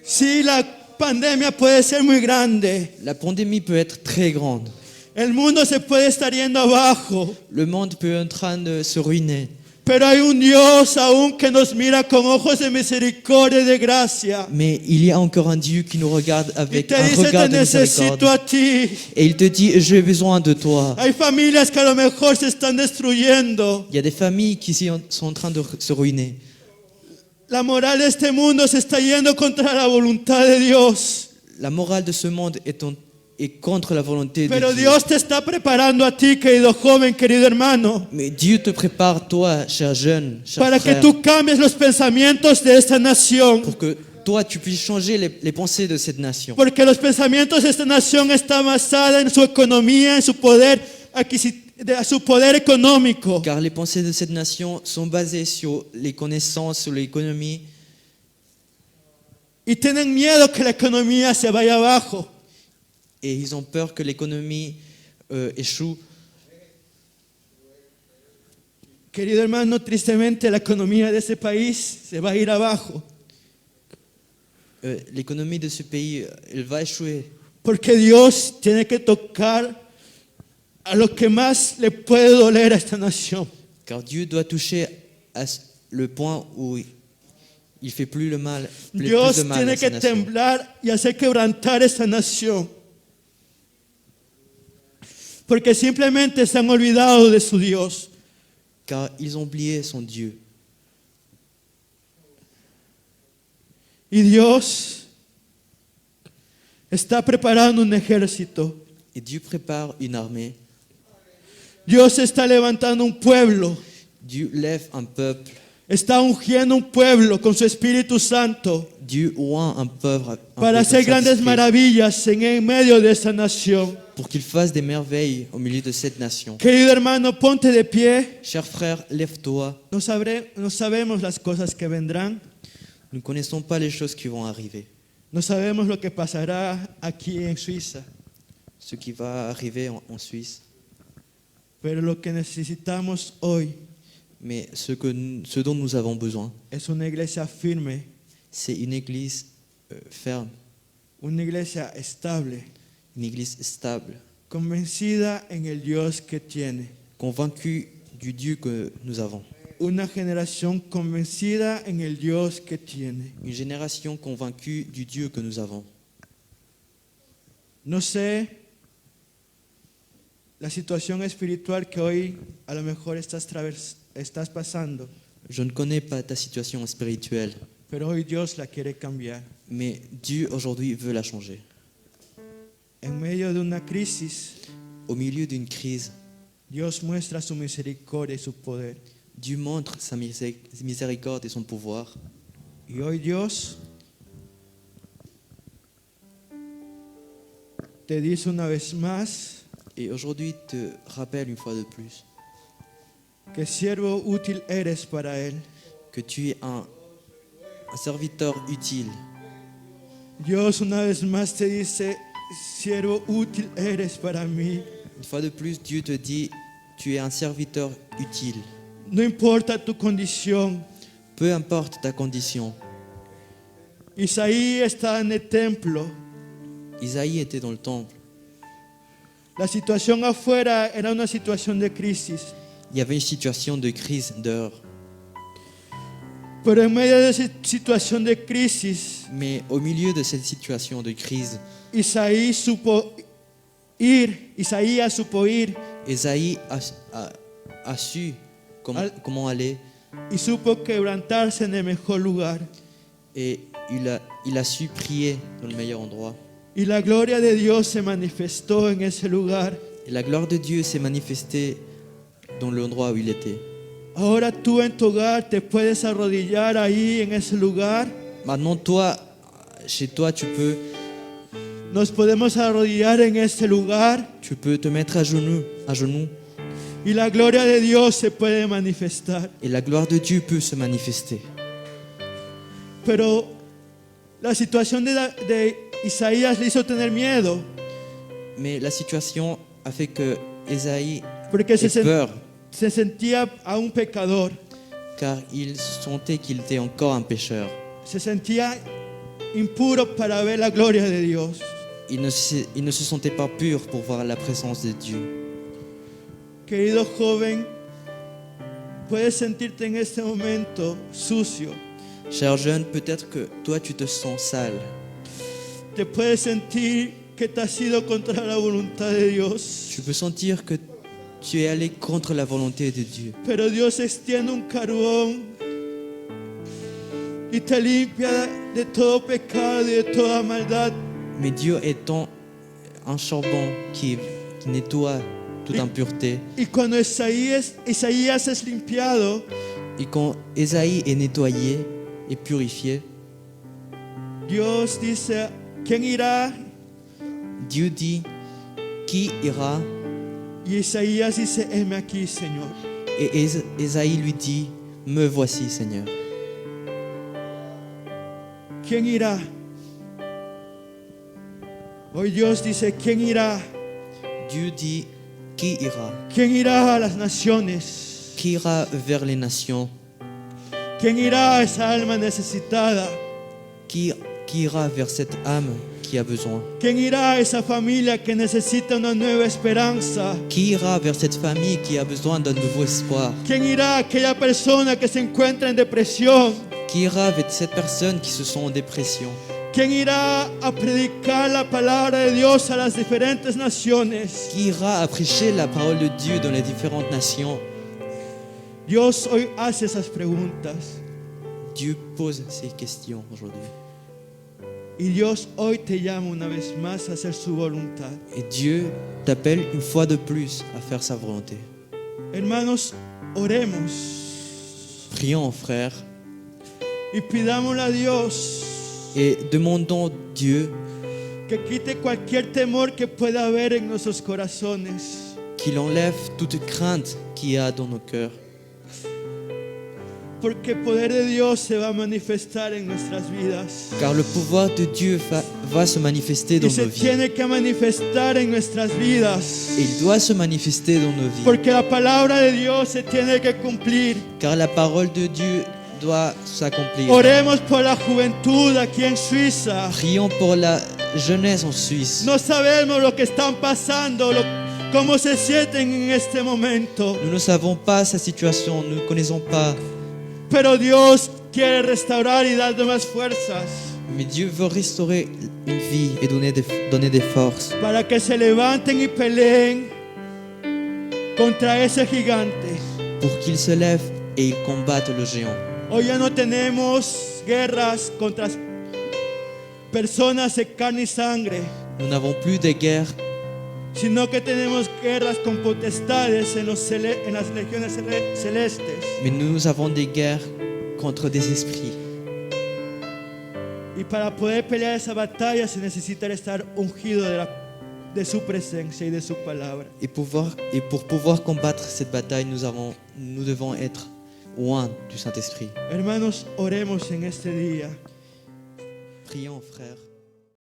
Sí, la pandemia puede ser muy grande. La pandémie peut être très grande. El mundo se puede estar yendo abajo. Le monde peut être en train de se ruiner. Pero hay un Dios aún que nos mira con ojos de misericordia y de gracia. Mais il y a encore un Dieu qui nous regarde Y avec te un dice, te regard de necesito miséricorde. a ti. Et il te dit, j'ai besoin de toi. Hay familias que a lo mejor se están destruyendo. Il y a des familles qui sont en train de se ruiner. La moral de este mundo se está yendo contra la voluntad de Dios. La morale de ce monde est contre la volonté de Pero Dieu. Dios te está preparando a ti, querido joven, querido hermano, Mais Dieu te prépare, toi, cher jeune, cher para que frère, tú cambies los pensamientos de esta nación. pour que toi, tu puisses changer les pensées de cette nation. Porque los pensamientos de esta nación están basados en su economía, en su poder su poder económico. Car les pensées de cette nation sont basées sur les connaissances, sur l'économie. Y tienen miedo que la economía se vaya abajo. Et ils ont peur que l'économie échoue. Querido hermano, tristemente la economía de ese país se va a ir abajo. L'économie de ce pays, elle va échouer. Porque Dios tiene que tocar a lo que más le puede doler a esta nación. Car Dieu doit toucher le point où il fait plus le mal, plus Dios de mal tiene à que sa nation. temblar y hacer quebrantar esta nación. Porque simplemente se han olvidado de su Dios. Car ils ont oublié son Dieu. Y Dios está preparando un ejército. Et Dieu prépare une armée. Dios está levantando un pueblo. Dieu lève un peuple. Está ungiendo un pueblo con su Espíritu Santo Dieu oint un peuple, para hacer grandes maravillas en medio de esta nación. pour qu'il fasse des merveilles au milieu de cette nation. Querido hermano, ponte de pie. Cher frère, lève-toi. No sabemos las cosas que vendrán. Nous ne connaissons pas les choses qui vont arriver. No sabemos lo que pasará aquí en Suiza. Ce qui va arriver en Suisse. Pero lo que necesitamos hoy Mais ce dont nous avons besoin, es una iglesia firme, c'est une église ferme, una iglesia estable, une église stable, convencida en el Dios que tiene. convaincue du Dieu que nous avons. Una generación convencida en el Dios que tiene. Une génération convaincue du Dieu que nous avons. No sé la situación espiritual que hoy a lo mejor estás pasando, Je ne connais pas ta situation spirituelle, pero hoy Dios la quiere cambiar. mais Dieu aujourd'hui veut la changer. En medio de una crisis, Au milieu d'une crise, Dios muestra su misericordia y su poder. Dieu montre sa miséricorde et son pouvoir. Y hoy Dios te dice una vez más Et aujourd'hui te rappelle une fois de plus que siervo útil eres para Él. que tu es un serviteur utile. Dios una vez más te dice, siervo útil eres para mí. Une fois de plus, Dieu te dit, tu es un serviteur utile. No importa tu condición. Peu importe ta condition. Isaí está en el templo. Isaïe était dans le temple. La situación afuera era una situación de crisis. Il y avait une situation de crise d'heure. Pero en medio de esa situación de crisis, Mais au milieu de cette situation de crise, Isaías supo ir. Isaïe a su comment aller Y supo quebrantarse en el mejor lugar. et il a su prier dans le meilleur endroit. Y la gloria de Dios se manifestó en ese lugar. Et la gloire de Dieu s'est manifestée dans l'endroit où il était. Ahora tú en tu hogar te puedes arrodillar ahí en ese lugar. Maintenant, toi, chez toi, tu Nos podemos arrodillar en ese lugar peux te mettre à genoux, y la gloria de Dios se puede manifestar. et la gloire de Dieu peut se manifester. Pero la situación de Isaías le hizo tener miedo, Mais la situation a fait que Isaïe porque ait peur, se sentía aún pecador, car il sentait qu'il était encore un pécheur. se sentía impuro para ver la gloria de Dios. Il ne se sentait pas pur pour voir la présence de Dieu. Querido joven, puedes sentirte en este momento sucio, Cher jeune, peut-être que toi, tu te sens sale. te puedes sentir que te has ido contra la voluntad de Dios, Tu peux sentir que tu es allé contre la volonté de Dieu. pero Dios extiende un carbón y te limpia de todo pecado y de toda maldad. Mais Dieu étant un charbon qui nettoie toute impureté. Y cuando Isaías es limpiado, Et quand Isaïe est nettoyé et purifié, Dios dice, ¿quién irá? Dieu dit, qui ira? Y Isaías dice, heme aquí, Señor. Et Isaïe lui dit, me voici, Seigneur. ¿Quién irá? Hoy Dios dice, ¿quién irá? Dieu dit, qui ira? ¿Quién irá a las naciones? Qui ira vers les nations? ¿Quién irá a esa alma necesitada? Qui ira vers cette âme qui a besoin? ¿Quién irá a esa familia que necesita una nueva esperanza? Qui ira vers cette famille qui a besoin d'un nouveau espoir? ¿Quién irá a aquella persona que se encuentra en depresión? Qui ira vers cette personne qui se sent en dépression? ¿Quién irá a predicar la palabra de Dios a las diferentes naciones? Qui ira à prêcher la parole de Dieu dans les différentes nations? Dios hoy hace esas preguntas. Dieu pose ces questions aujourd'hui. Y Dios hoy te llama una vez más a hacer su voluntad. Et Dieu t'appelle une fois de plus à faire sa volonté. Hermanos, oremos Prions, frères, y pidámosle a Dios et demandons Dieu que quite cualquier temor que pueda haber en nuestros corazones. qu'il enlève toute crainte qu'il y a dans nos cœurs. Porque el poder de Dios se va a manifestar en nuestras vidas. Car le pouvoir de Dieu va se manifester Y dans se nos vies. tiene que manifestar en nuestras vidas. Et il doit se manifester dans nos vies. Porque la palabra de Dios se tiene que cumplir. Car la parole de Dieu doit s'accomplir. Oremos por la juventud aquí en Suiza. Prions pour la jeunesse en Suisse. No sabemos lo que están pasando, cómo se sienten en este momento. Nous ne savons pas sa situation, nous ne connaissons pas. Pero Dios quiere restaurar y darnos más fuerzas Mais Dieu veut restaurer une vie et donner des forces para que se levanten y peleen contra ese gigante. pour qu'ils se lèvent et ils combattent le géant. Hoy ya no tenemos guerras contra personas de carne y sangre, Nous n'avons plus de guerre, sino que tenemos guerras con potestades en las legiones celestes. mais nous avons des guerres contre des esprits. Y para poder pelear esa batalla se necesita estar ungido de su presencia y de su palabra. Et pour pouvoir combattre cette bataille, nous devons être loin du Saint-Esprit. Hermanos, oremos en este día. Prions, frères.